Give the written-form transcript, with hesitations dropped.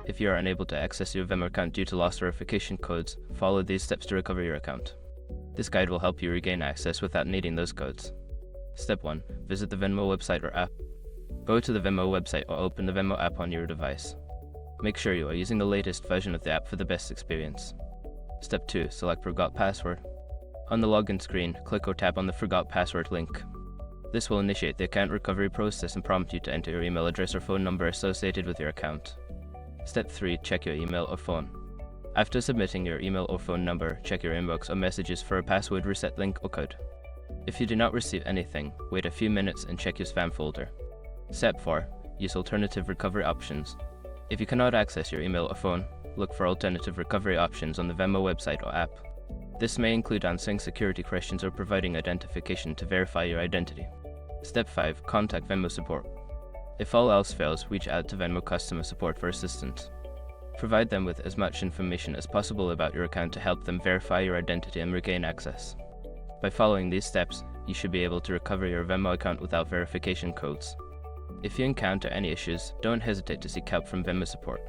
If you are unable to access your Venmo account due to lost verification codes, follow these steps to recover your account. This guide will help you regain access without needing those codes. Step 1. Visit the Venmo website or app. Go to the Venmo website or open the Venmo app on your device. Make sure you are using the latest version of the app for the best experience. Step 2. Select Forgot Password. On the login screen, click or tap on the Forgot Password link. This will initiate the account recovery process and prompt you to enter your email address or phone number associated with your account. Step 3. Check your email or phone. After submitting your email or phone number, check your inbox or messages for a password reset link or code. If you do not receive anything, wait a few minutes and check your spam folder. Step 4. Use alternative recovery options. If you cannot access your email or phone, look for alternative recovery options on the Venmo website or app. This may include answering security questions or providing identification to verify your identity. Step 5. Contact Venmo support. If all else fails, reach out to Venmo customer support for assistance. Provide them with as much information as possible about your account to help them verify your identity and regain access. By following these steps, you should be able to recover your Venmo account without verification codes. If you encounter any issues, don't hesitate to seek help from Venmo support.